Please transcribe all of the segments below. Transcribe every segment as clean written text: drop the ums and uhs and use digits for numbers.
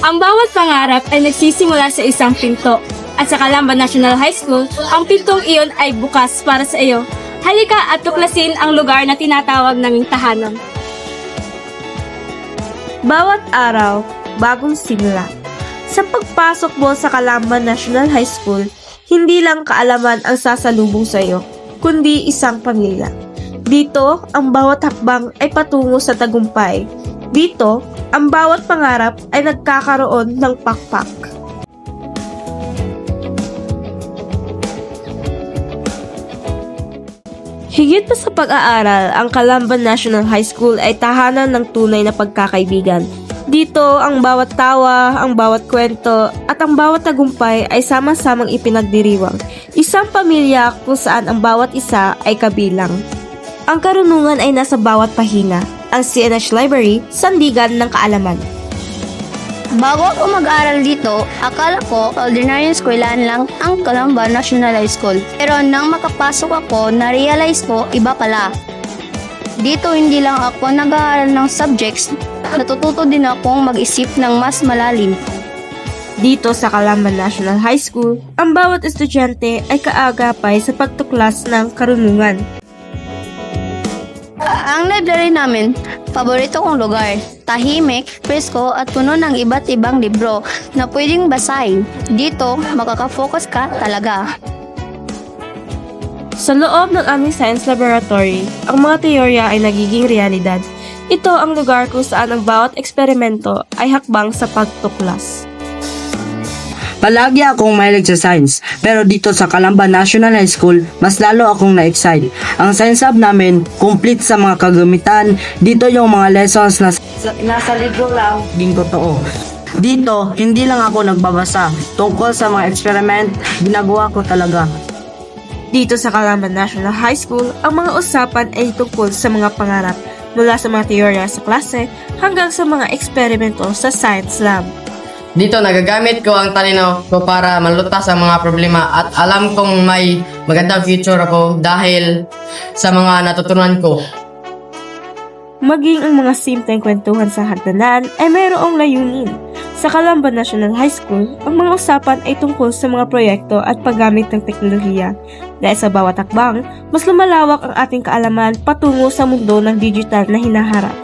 Ang bawat pangarap ay nagsisimula sa isang pinto. At sa Calamba National High School, ang pintong iyon ay bukas para sa iyo. Halika at tuklasin ang lugar na tinatawag naming tahanan. Bawat araw, bagong simula. Sa pagpasok mo sa Calamba National High School, hindi lang kaalaman ang sasalubong sa iyo, kundi isang pamilya. Dito, ang bawat hakbang ay patungo sa tagumpay. Dito, ang bawat pangarap ay nagkakaroon ng pakpak. Higit pa sa pag-aaral, ang Calamba National High School ay tahanan ng tunay na pagkakaibigan. Dito, ang bawat tawa, ang bawat kwento, at ang bawat tagumpay ay sama-samang ipinagdiriwang. Isang pamilya kung saan ang bawat isa ay kabilang. Ang karunungan ay nasa bawat pahina. Ang CNH Library, sandigan ng kaalaman. Bago ako mag-aral dito, akala ko ordinary eskwelahan lang ang Calamba National High School. Pero nang makapasok ako, na-realize ko iba pala. Dito hindi lang ako nag-aaral ng subjects, natututo din akong mag-isip ng mas malalim. Dito sa Calamba National High School, ang bawat estudyante ay kaagapay sa pagtuklas ng karunungan. Ang library namin, paborito kong lugar. Tahimik, presko at puno ng iba't ibang libro na pwedeng basahin. Dito, makaka-focus ka talaga. Sa loob ng aming science laboratory, ang mga teorya ay nagiging realidad. Ito ang lugar kung saan ang bawat eksperimento ay hakbang sa pagtuklas. Palagi akong mahilig sa science, pero dito sa Calamba National High School, mas lalo akong na-excite. Ang science lab namin, complete sa mga kagamitan. Dito yung mga lessons na nasa libro lang, din totoo. Dito, hindi lang ako nagbabasa. Tungkol sa mga experiment, ginagawa ko talaga. Dito sa Calamba National High School, ang mga usapan ay tungkol sa mga pangarap, mula sa mga teorya sa klase hanggang sa mga eksperimento sa science lab. Dito nagagamit ko ang talino ko para malutas ang mga problema at alam kong may magandang future ako dahil sa mga natutunan ko. Maging ang mga simpleng kwentuhan sa hagdanan ay mayroong layunin. Sa Calamba National High School, ang mga usapan ay tungkol sa mga proyekto at paggamit ng teknolohiya. Dahil sa bawat hakbang, mas lumalawak ang ating kaalaman patungo sa mundo ng digital na hinaharap.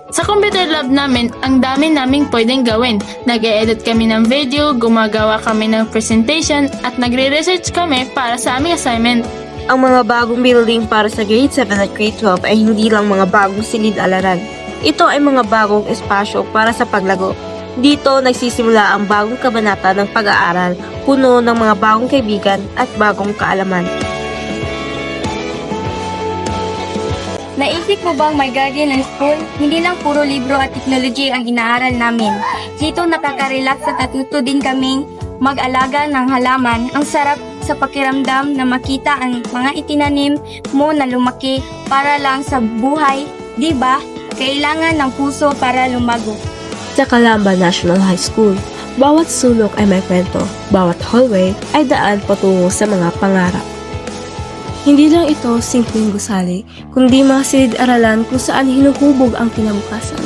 Sa computer lab namin, ang dami naming pwedeng gawin. Nag-e-edit kami ng video, gumagawa kami ng presentation, at nagre-research kami para sa aming assignment. Ang mga bagong building para sa grade 7 at grade 12 ay hindi lang mga bagong silid-alaran. Ito ay mga bagong espasyo para sa paglago. Dito nagsisimula ang bagong kabanata ng pag-aaral, puno ng mga bagong kaibigan at bagong kaalaman. Naisip mo bang may guardian ng school? Hindi lang puro libro at technology ang inaaral namin. Dito nakaka-relax at natuto din kaming mag-alaga ng halaman. Ang sarap sa pakiramdam na makita ang mga itinanim mo na lumaki para lang sa buhay. Diba? Kailangan ng puso para lumago. Sa Calamba National High School, bawat sulok ay may kwento, bawat hallway ay daan patungo sa mga pangarap. Hindi lang ito simpleng gusali, kundi mga silid-aralan kung saan hinuhubog ang kinabukasan.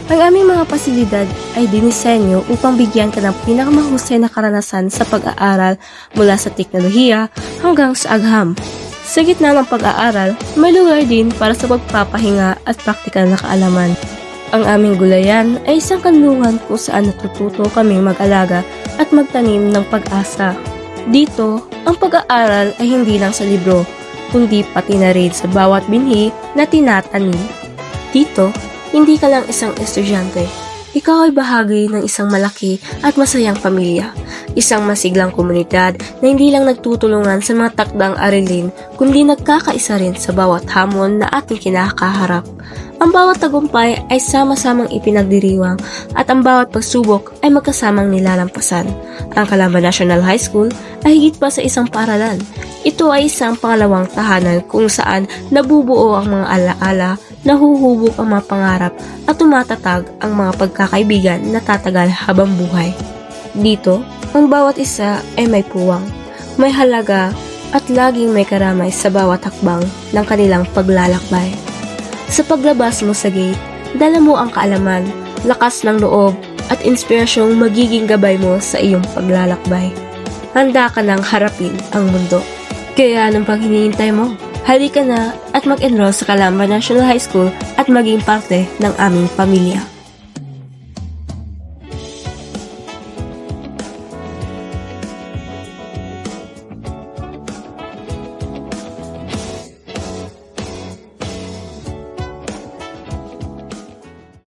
Ang aming mga pasilidad ay dinisenyo upang bigyan ka ng pinakamahusay na karanasan sa pag-aaral mula sa teknolohiya hanggang sa agham. Sa gitna ng pag-aaral, may lugar din para sa pagpapahinga at praktikal na kaalaman. Ang aming gulayan ay isang kanlungan kung saan natututo kaming mag-alaga at magtanim ng pag-asa. Dito, ang pag-aaral ay hindi lang sa libro, kundi pati na rin sa bawat binhi na tinatanim. Dito, hindi ka lang isang estudyante. Ikaw ay bahagi ng isang malaki at masayang pamilya. Isang masiglang komunidad na hindi lang nagtutulungan sa mga takdang arilin, kundi nagkakaisa rin sa bawat hamon na ating kinakaharap. Ang bawat tagumpay ay sama-samang ipinagdiriwang at ang bawat pagsubok ay magkasamang nilalampasan. Ang Calamba National High School ay higit pa sa isang paaralan. Ito ay isang pangalawang tahanan kung saan nabubuo ang mga alaala, nahuhubog ang mga pangarap at tumatatag ang mga pagkakaibigan na tatagal habang buhay. Dito, ang bawat isa ay may puwang, may halaga at laging may karamay sa bawat hakbang ng kanilang paglalakbay. Sa paglabas mo sa gate, Dala mo ang kaalaman, lakas ng loob, at inspirasyong magiging gabay mo sa iyong paglalakbay. Handa ka nang harapin ang mundo. Kaya anong pang hinihintay mo? Halika na at mag-enroll sa Calamba National High School at maging parte ng aming pamilya.